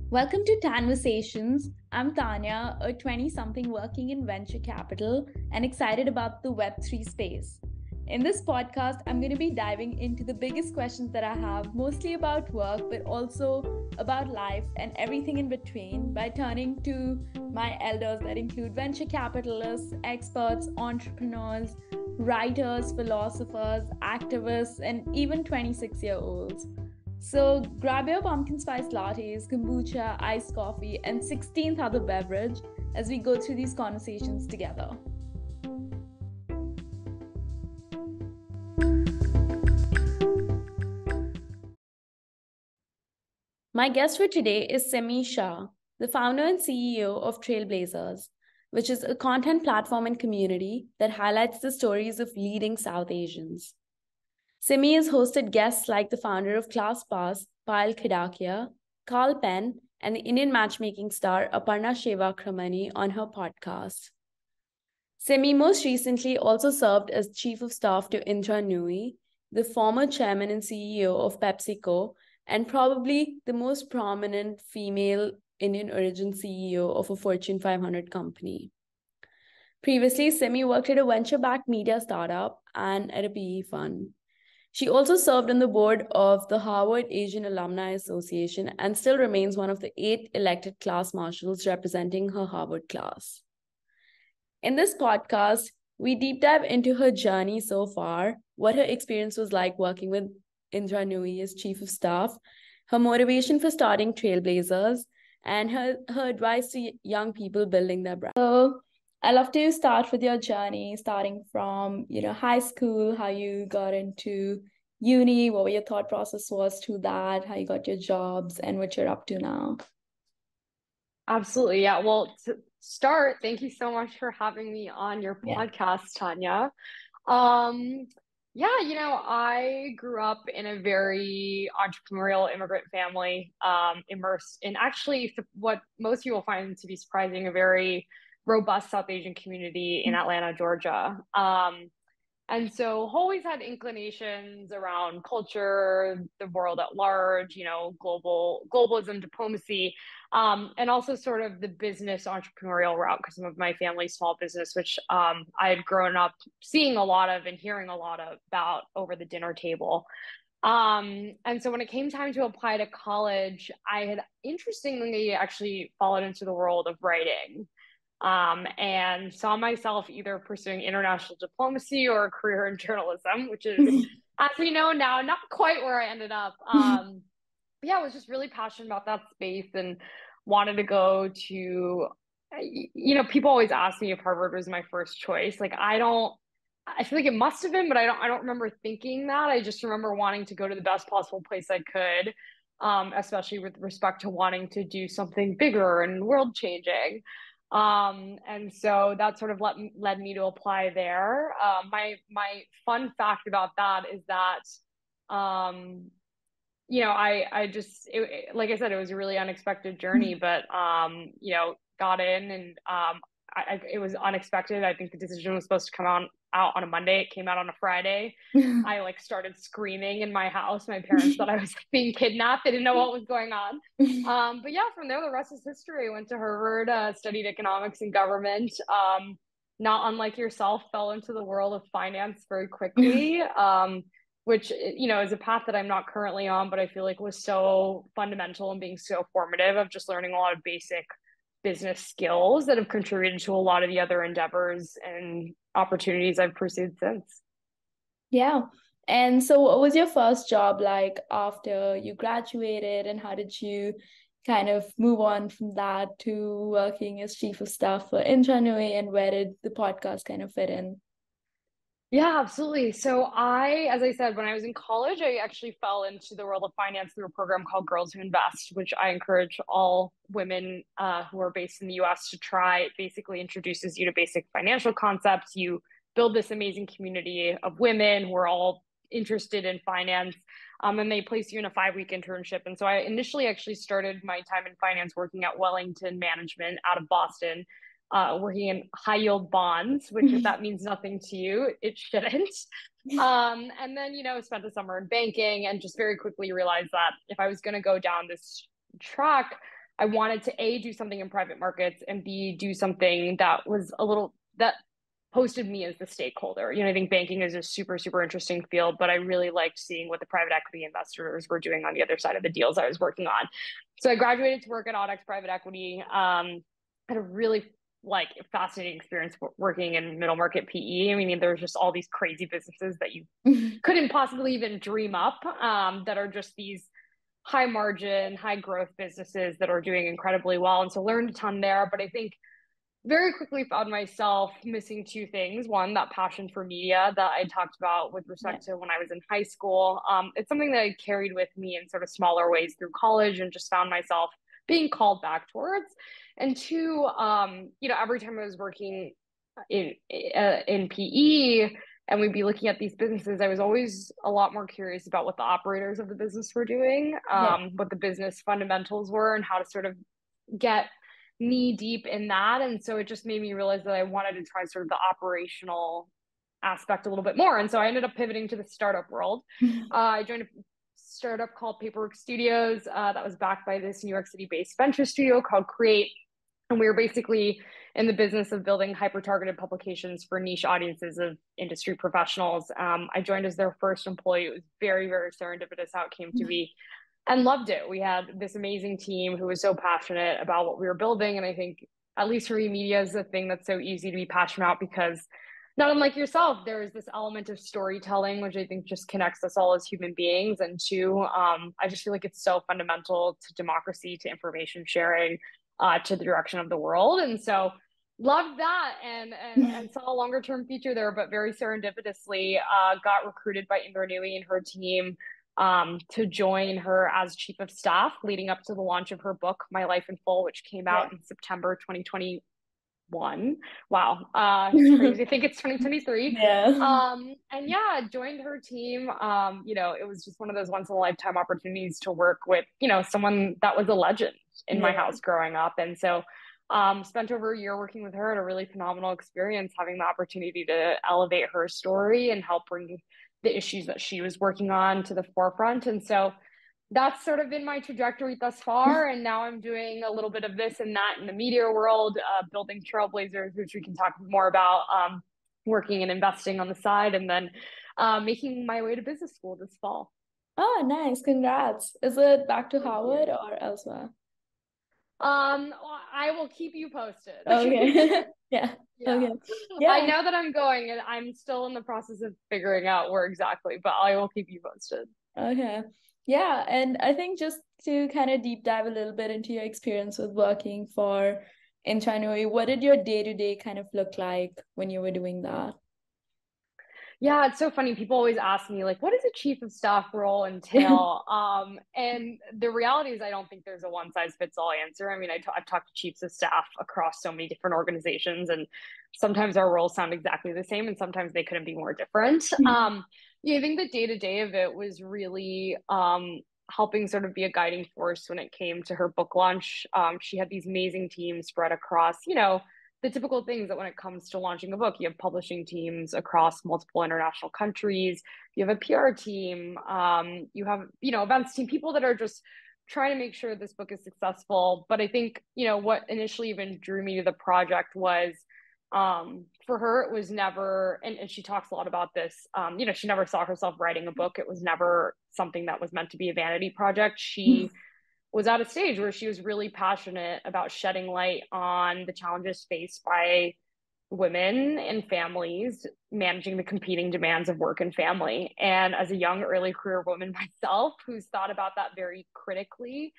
Welcome to Tanversations. I'm Tanya, a 20-something working in venture capital and excited about the Web3 space. In this podcast, I'm going to be diving into the biggest questions that I have, mostly about work, but also about life and everything in between, by turning to my elders that include venture capitalists, experts, entrepreneurs, writers, philosophers, activists, and even 26-year-olds. So grab your pumpkin spice lattes, kombucha, iced coffee, and 16th other beverage as we go through these conversations together. My guest for today is Simi Shah, the founder and CEO of Trailblazers, which is a content platform and community that highlights the stories of leading South Asians. Simi has hosted guests like the founder of ClassPass Payal Kadakia, Penn, and the Indian Matchmaking star Aparna Shewakramani on her podcast. Simi most recently also served as Chief of Staff to Indra Nooyi, the former chairman and CEO of PepsiCo, and probably the most prominent female Indian origin CEO of a Fortune 500 company. Previously, Simi worked at a venture-backed media startup and at a PE fund. She also served on the board of the Harvard Asian Alumni Association and still remains one of the 8 elected class marshals representing her Harvard class. In this podcast, we deep dive into her journey so far, what her experience was like working with Indra Nooyi as chief of staff, her motivation for starting Trailblazers, and her advice to young people building their brand. So I love to start with your journey, starting from, high school, how you got into uni, what your thought process was to that, how you got your jobs, and what you're up to now. Absolutely. Yeah. Well, to start, thank you so much for having me on your podcast, Tanya. Yeah, I grew up in a very entrepreneurial immigrant family, immersed in actually what most people find to be surprising, a very robust South Asian community in Atlanta, Georgia. And so always had inclinations around culture, the world at large, globalism, diplomacy, and also sort of the business entrepreneurial route because some of my family's small business, which I had grown up seeing a lot of and hearing a lot about over the dinner table. And so when it came time to apply to college, I had interestingly actually followed into the world of writing, and saw myself either pursuing international diplomacy or a career in journalism, which is, as we know now, not quite where I ended up. But yeah, I was just really passionate about that space and wanted to go to, people always ask me if Harvard was my first choice. Like, I feel like it must have been, but I don't remember thinking that. I just remember wanting to go to the best possible place I could, especially with respect to wanting to do something bigger and world changing. And so that sort of led me to apply there. My fun fact about that is that, I just, like I said, it was a really unexpected journey, but, got in and, it was unexpected. I think the decision was supposed to come out on a Monday. It came out on a Friday. I started screaming in my house. My parents thought I was being kidnapped. They didn't know what was going on. But yeah, from there, the rest is history. I went to Harvard, studied economics and government. Not unlike yourself, fell into the world of finance very quickly. Which, is a path that I'm not currently on, but I feel like was so fundamental and being so formative of just learning a lot of basic business skills that have contributed to a lot of the other endeavors and opportunities I've pursued since. Yeah. And so what was your first job like after you graduated, and how did you kind of move on from that to working as chief of staff for Indra Nooyi, and where did the podcast kind of fit in? Yeah, absolutely. So as I said, when I was in college, I actually fell into the world of finance through a program called Girls Who Invest, which I encourage all women who are based in the US to try. It basically introduces you to basic financial concepts. You build this amazing community of women who are all interested in finance, and they place you in a 5-week internship. And so I initially actually started my time in finance working at Wellington Management out of Boston, working in high yield bonds, which if that means nothing to you, it shouldn't. And then, spent the summer in banking and just very quickly realized that if I was going to go down this track, I wanted to A, do something in private markets, and B, do something that was that posted me as the stakeholder. I think banking is a super, super interesting field, but I really liked seeing what the private equity investors were doing on the other side of the deals I was working on. So I graduated to work at Audex Private Equity. Had a really fascinating experience working in middle market PE. There's just all these crazy businesses that you couldn't possibly even dream up, that are just these high margin, high growth businesses that are doing incredibly well. And so learned a ton there. But I think very quickly found myself missing two things. One, that passion for media that I talked about with respect to when I was in high school. It's something that I carried with me in sort of smaller ways through college, and just found myself being called back towards. And two, every time I was working in PE and we'd be looking at these businesses, I was always a lot more curious about what the operators of the business were doing, what the business fundamentals were, and how to sort of get knee deep in that. And so it just made me realize that I wanted to try sort of the operational aspect a little bit more. And so I ended up pivoting to the startup world. I joined a startup called Paperwork Studios, that was backed by this New York City based venture studio called Create. And we were basically in the business of building hyper-targeted publications for niche audiences of industry professionals. I joined as their first employee. It was very, very serendipitous how it came to be, and loved it. We had this amazing team who was so passionate about what we were building. And I think, at least for me, media is a thing that's so easy to be passionate about, because not unlike yourself, there is this element of storytelling, which I think just connects us all as human beings. And two, I just feel like it's so fundamental to democracy, to information sharing, to the direction of the world. And so loved that, and saw a longer term future there, but very serendipitously got recruited by Indra Nooyi and her team to join her as chief of staff, leading up to the launch of her book, My Life in Full, which came out in September 2021. Wow. It's crazy. I think it's 2023. And joined her team. It was just one of those once in a lifetime opportunities to work with, someone that was a legend in my house growing up. And so spent over a year working with her, at a really phenomenal experience, having the opportunity to elevate her story and help bring the issues that she was working on to the forefront. And so that's sort of been my trajectory thus far. And now I'm doing a little bit of this and that in the media world, building Trailblazers, which we can talk more about, working and investing on the side, and then making my way to business school this fall. Oh, nice. Congrats. Is it back to Harvard or elsewhere? I will keep you posted. Okay. Yeah. Okay. Yeah. I know that I'm going, and I'm still in the process of figuring out where exactly, but I will keep you posted. Okay. Yeah. And I think just to kind of deep dive a little bit into your experience with working for Indra Nooyi, what did your day-to-day kind of look like when you were doing that? Yeah, it's so funny. People always ask me, like, what does a chief of staff role entail? And the reality is, I don't think there's a one size fits all answer. I've talked to chiefs of staff across so many different organizations, and sometimes our roles sound exactly the same, and sometimes they couldn't be more different. I think the day to day of it was really helping sort of be a guiding force when it came to her book launch. She had these amazing teams spread across, the typical things that when it comes to launching a book, you have publishing teams across multiple international countries, you have a PR team, you have, events team, people that are just trying to make sure this book is successful. But I think, what initially even drew me to the project was, for her, it was never, and she talks a lot about this, she never saw herself writing a book. It was never something that was meant to be a vanity project. She was at a stage where she was really passionate about shedding light on the challenges faced by women and families managing the competing demands of work and family. And as a young, early career woman myself, who's thought about that very critically,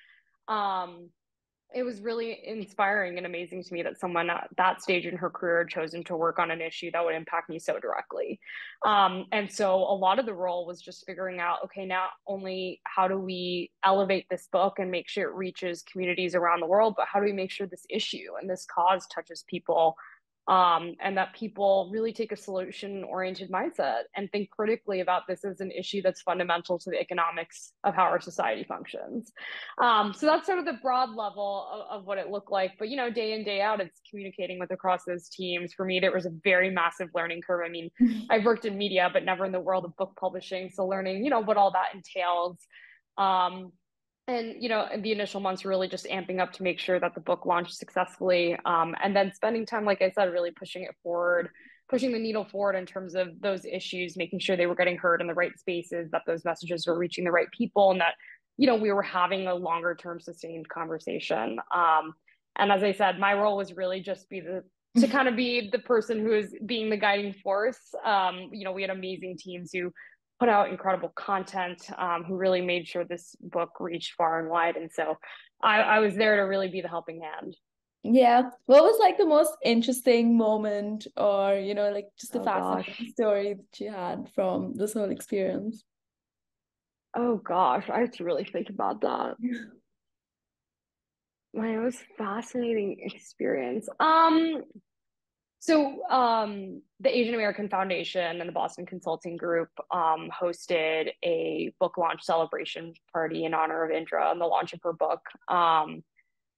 it was really inspiring and amazing to me that someone at that stage in her career had chosen to work on an issue that would impact me so directly. And so a lot of the role was just figuring out, okay, not only how do we elevate this book and make sure it reaches communities around the world, but how do we make sure this issue and this cause touches people, and that people really take a solution-oriented mindset and think critically about this as an issue that's fundamental to the economics of how our society functions. So that's sort of the broad level of what it looked like. But, day in, day out, it's communicating with across those teams. For me, there was a very massive learning curve. I've worked in media, but never in the world of book publishing. So learning, what all that entails. And, the initial months were really just amping up to make sure that the book launched successfully. And then spending time, like I said, really pushing it forward, pushing the needle forward in terms of those issues, making sure they were getting heard in the right spaces, that those messages were reaching the right people, and that, we were having a longer term sustained conversation. And as I said, my role was really just to kind of be the person who is being the guiding force. We had amazing teams who put out incredible content, who really made sure this book reached far and wide. And so I was there to really be the helping hand. Yeah. What was like the most interesting moment, or, like just the fascinating story that you had from this whole experience? Oh gosh, I have to really think about that. My most fascinating experience. The Asian American Foundation and the Boston Consulting Group hosted a book launch celebration party in honor of Indra and the launch of her book. And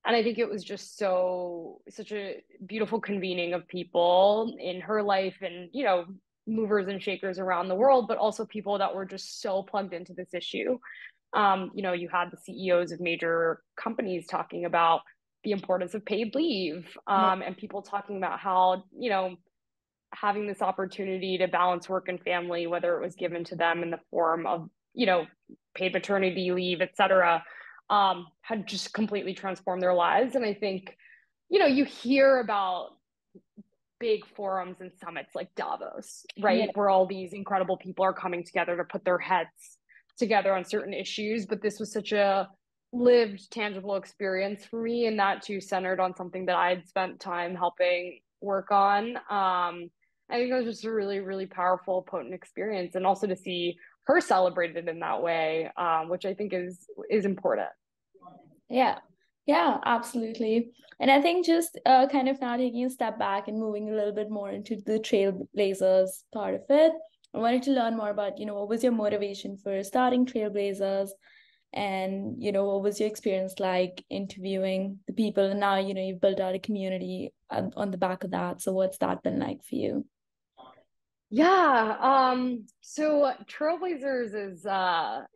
I think it was just such a beautiful convening of people in her life, and, movers and shakers around the world, but also people that were just so plugged into this issue. You had the CEOs of major companies talking about the importance of paid leave, and people talking about how, having this opportunity to balance work and family, whether it was given to them in the form of, paid maternity leave, et cetera, had just completely transformed their lives. And I think, you hear about big forums and summits like Davos, right? Yeah. Where all these incredible people are coming together to put their heads together on certain issues. But this was such a lived, tangible experience for me, and that too centered on something that I'd spent time helping work on. I think it was just a really, really powerful, potent experience, and also to see her celebrated in that way, which I think is important. Yeah, absolutely. And I think just kind of now taking a step back and moving a little bit more into the Trailblazers part of it, I wanted to learn more about, what was your motivation for starting Trailblazers, and, what was your experience like interviewing the people? And now, you've built out a community on the back of that. So what's that been like for you? Yeah. So Trailblazers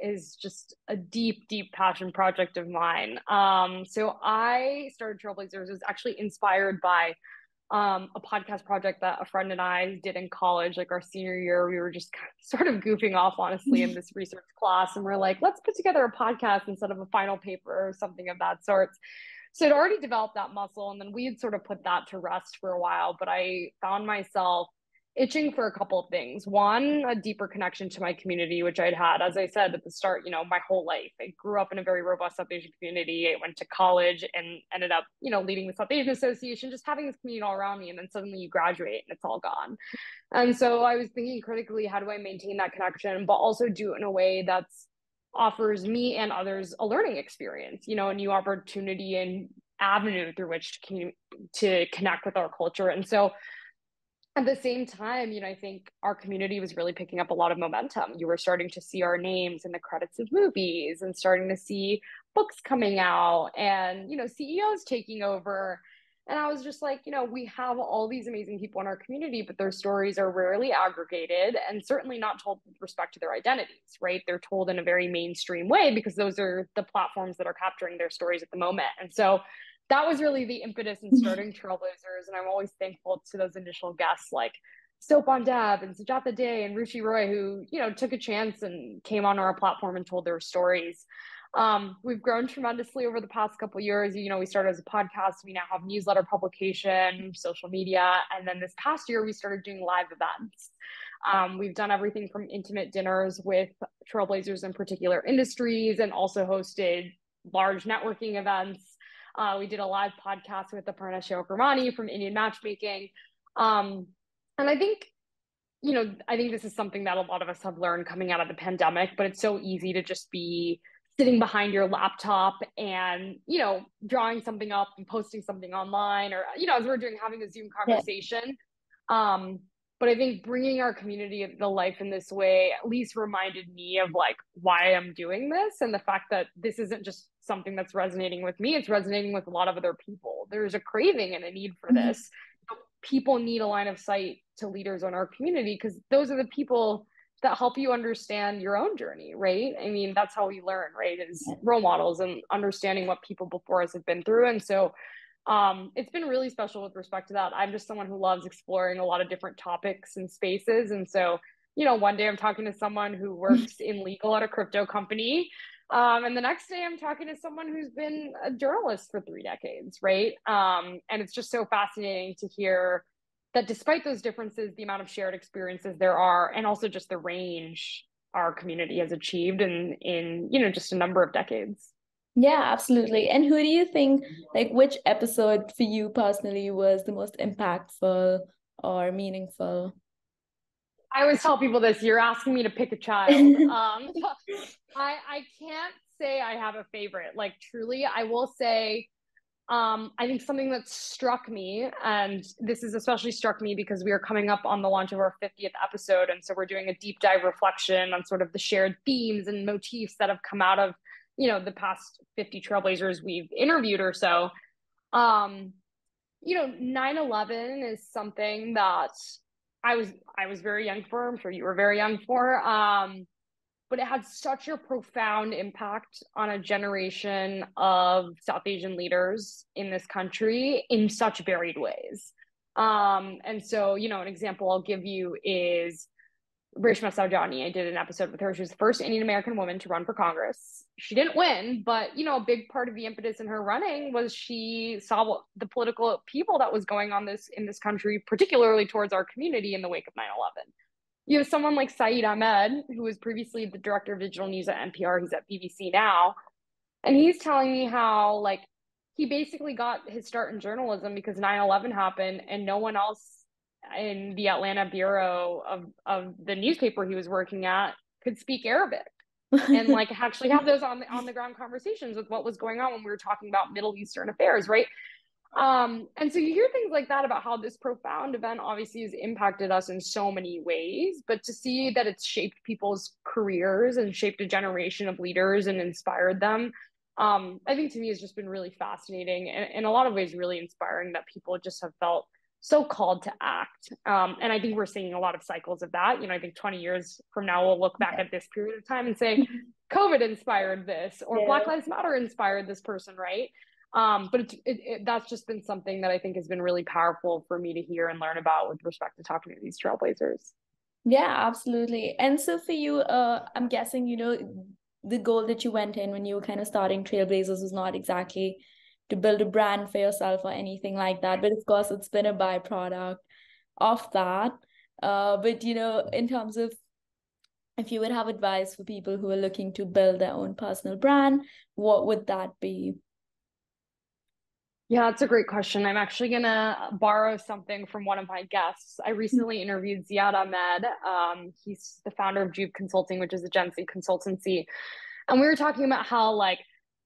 is just a deep, deep passion project of mine. So I started Trailblazers. It was actually inspired by a podcast project that a friend and I did in college, like our senior year. We were just sort of goofing off, honestly, in this research class, and we're like, let's put together a podcast instead of a final paper or something of that sort. So I'd already developed that muscle, and then we had sort of put that to rest for a while. But I found myself itching for a couple of things. One, a deeper connection to my community, which I'd had, as I said at the start, my whole life. I grew up in a very robust South Asian community. I went to college and ended up, leading the South Asian Association, just having this community all around me. And then suddenly you graduate and it's all gone. And so I was thinking critically, how do I maintain that connection, but also do it in a way that's offers me and others a learning experience, a new opportunity and avenue through which to connect with our culture. And so at the same time, I think our community was really picking up a lot of momentum. You were starting to see our names in the credits of movies, and starting to see books coming out, and, CEOs taking over. And I was just like, we have all these amazing people in our community, but their stories are rarely aggregated, and certainly not told with respect to their identities, right? They're told in a very mainstream way because those are the platforms that are capturing their stories at the moment. And so that was really the impetus in starting Trailblazers. And I'm always thankful to those initial guests like Sopan Deb and Sujata Day and Ruchi Roy, who, took a chance and came on our platform and told their stories. We've grown tremendously over the past couple of years. We started as a podcast. We now have newsletter publication, social media. And then this past year, we started doing live events. We've done everything from intimate dinners with Trailblazers in particular industries, and also hosted large networking events. We did a live podcast with Aparna Shewakramani from Indian Matchmaking. And I think, I think this is something that a lot of us have learned coming out of the pandemic, but it's so easy to just be sitting behind your laptop and, drawing something up and posting something online, or, as we're doing, having a Zoom conversation. Yeah. But I think bringing our community to life in this way at least reminded me of like why I'm doing this, and the fact that this isn't just something that's resonating with me, it's resonating with a lot of other people. There's a craving and a need for this. Mm-hmm. People need a line of sight to leaders on our community, because those are the people that help you understand your own journey, right? I mean, that's how we learn, right? Is role models and understanding what people before us have been through. And so it's been really special with respect to that. I'm just someone who loves exploring a lot of different topics and spaces. And so, one day I'm talking to someone who works in legal at a crypto company. And the next day I'm talking to someone who's been a journalist for 3 decades, right? And it's just so fascinating to hear that despite those differences, the amount of shared experiences there are, and also just the range our community has achieved in just a number of decades. Yeah, absolutely. And who do you think, like, which episode for you personally was the most impactful or meaningful? I always tell people this, you're asking me to pick a child. I can't say I have a favorite. Like, truly, I will say, I think something that struck me, and this is especially struck me because we are coming up on the launch of our 50th episode. And so we're doing a deep dive reflection on sort of the shared themes and motifs that have come out of, the past 50 trailblazers we've interviewed or so. 9/11 is something that I was very young for. I'm sure you were very young for. But it had such a profound impact on a generation of South Asian leaders in this country in such varied ways. And so, an example I'll give you is Reshma Saujani. I did an episode with her. She was the first Indian American woman to run for Congress. She didn't win, but a big part of the impetus in her running was she saw what the political upheaval that was going on in this country, particularly towards our community in the wake of 9/11. You have someone like Saeed Ahmed, who was previously the director of digital news at NPR. He's at BBC now. And he's telling me how, like, he basically got his start in journalism because 9/11 happened and no one else in the Atlanta bureau of the newspaper he was working at could speak Arabic and like actually have those on the ground conversations with what was going on when we were talking about Middle Eastern affairs, right? And so you hear things like that about how this profound event obviously has impacted us in so many ways, but to see that it's shaped people's careers and shaped a generation of leaders and inspired them, I think to me has just been really fascinating and in a lot of ways really inspiring that people just have felt so called to act. And I think we're seeing a lot of cycles of that. I think 20 years from now, we'll look back at this period of time and say, COVID inspired this, or Black Lives Matter inspired this person, right? But that's just been something that I think has been really powerful for me to hear and learn about with respect to talking to these trailblazers. Yeah, absolutely. And so for you, I'm guessing, the goal that you went in when you were kind of starting Trailblazers was not exactly to build a brand for yourself or anything like that. But of course, it's been a byproduct of that. But, in terms of if you would have advice for people who are looking to build their own personal brand, what would that be? Yeah, that's a great question. I'm actually going to borrow something from one of my guests. I recently interviewed Ziad Ahmed. He's the founder of Juve Consulting, which is a Gen Z consultancy. And we were talking about how like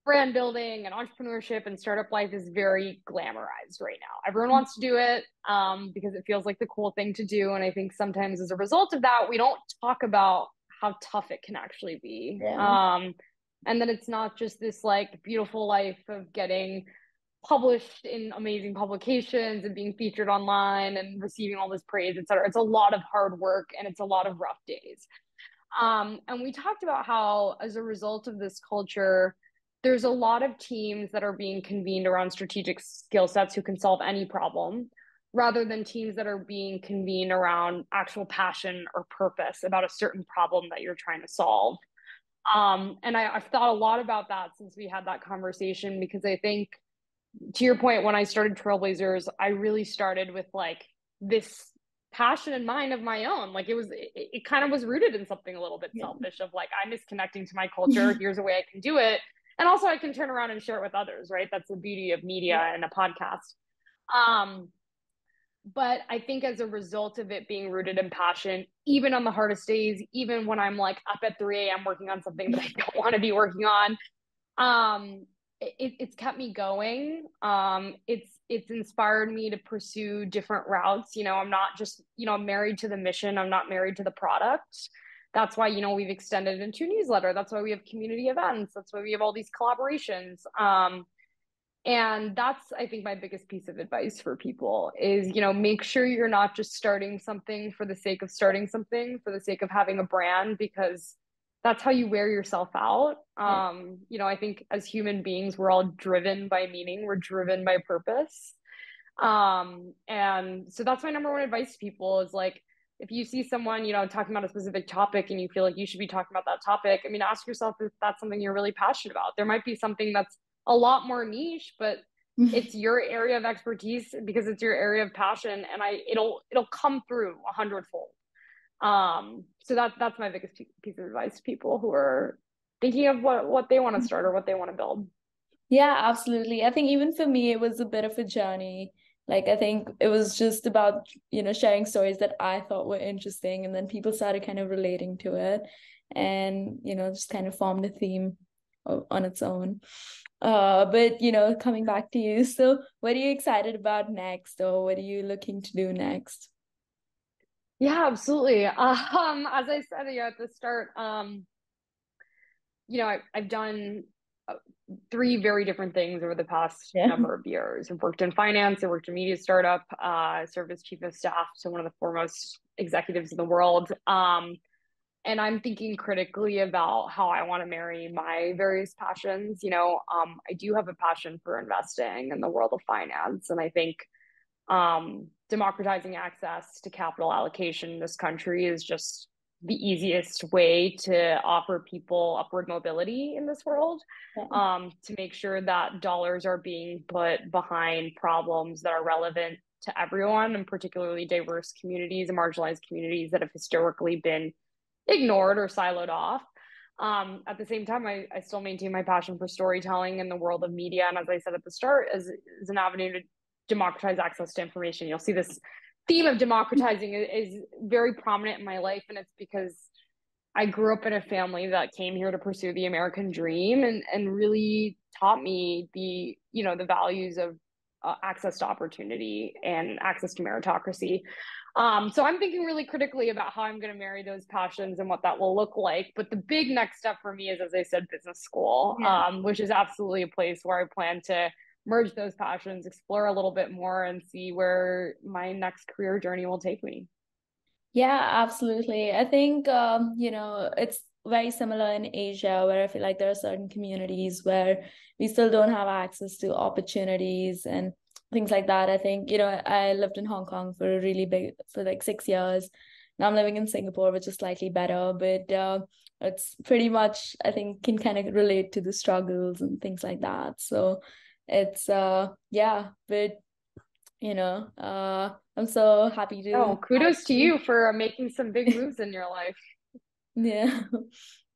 brand building and entrepreneurship and startup life is very glamorized right now. Everyone wants to do it because it feels like the cool thing to do. And I think sometimes as a result of that, we don't talk about how tough it can actually be. Yeah. And then it's not just this like beautiful life of getting published in amazing publications and being featured online and receiving all this praise, et cetera. It's a lot of hard work and it's a lot of rough days. And we talked about how, as a result of this culture, there's a lot of teams that are being convened around strategic skill sets who can solve any problem, rather than teams that are being convened around actual passion or purpose about a certain problem that you're trying to solve. And I've thought a lot about that since we had that conversation, because I think, to your point, when I started Trailblazers, I really started with like this passion in mind of my own. Like it kind of was rooted in something a little bit selfish of like, I'm disconnecting to my culture. Here's a way I can do it. And also I can turn around and share it with others, right? That's the beauty of media and a podcast. But I think as a result of it being rooted in passion, even on the hardest days, even when I'm like up at 3 a.m. working on something that I don't want to be working on, it's kept me going. It's inspired me to pursue different routes. I'm not just, I'm married to the mission. I'm not married to the product. That's why, we've extended into a newsletter. That's why we have community events. That's why we have all these collaborations. And that's, I think, my biggest piece of advice for people is, make sure you're not just starting something for the sake of starting something, for the sake of having a brand, because that's how you wear yourself out. Yeah. I think as human beings, we're all driven by meaning, we're driven by purpose. And so that's my number one advice to people is like, if you see someone, talking about a specific topic and you feel like you should be talking about that topic, I mean, ask yourself if that's something you're really passionate about. There might be something that's a lot more niche, but it's your area of expertise because it's your area of passion, and it'll come through 100-fold. So that's my biggest piece of advice to people who are thinking of what they want to start or what they want to build. Yeah, absolutely. I think even for me, it was a bit of a journey. Like, I think it was just about, sharing stories that I thought were interesting, and then people started kind of relating to it and, just kind of formed a theme on its own. But, coming back to you, so what are you excited about next, or what are you looking to do next? Yeah, absolutely. As I said at the start, I've done three very different things over the past Yeah. number of years. I've worked in finance, I worked in media startup, served as chief of staff to one of the foremost executives in the world. And I'm thinking critically about how I want to marry my various passions. I do have a passion for investing in the world of finance, and I think democratizing access to capital allocation in this country is just the easiest way to offer people upward mobility in this world, to make sure that dollars are being put behind problems that are relevant to everyone, and particularly diverse communities and marginalized communities that have historically been ignored or siloed off. At the same time, I still maintain my passion for storytelling in the world of media. And as I said at the start, as an avenue to democratize access to information. You'll see this theme of democratizing is very prominent in my life. And it's because I grew up in a family that came here to pursue the American dream and really taught me the values of access to opportunity and access to meritocracy. So I'm thinking really critically about how I'm going to marry those passions and what that will look like. But the big next step for me is, as I said, business school, which is absolutely a place where I plan to merge those passions, explore a little bit more, and see where my next career journey will take me. Yeah, absolutely. I think, it's very similar in Asia, where I feel like there are certain communities where we still don't have access to opportunities and things like that. I think, I lived in Hong Kong for like 6 years. Now I'm living in Singapore, which is slightly better, but it's pretty much, I think, can kind of relate to the struggles and things like that. So it's, yeah, but I'm so happy to. Oh, kudos to you for making some big moves in your life. Yeah.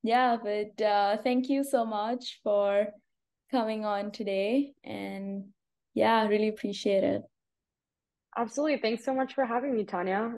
Yeah, but thank you so much for coming on today. And yeah, really appreciate it. Absolutely. Thanks so much for having me, Tanya.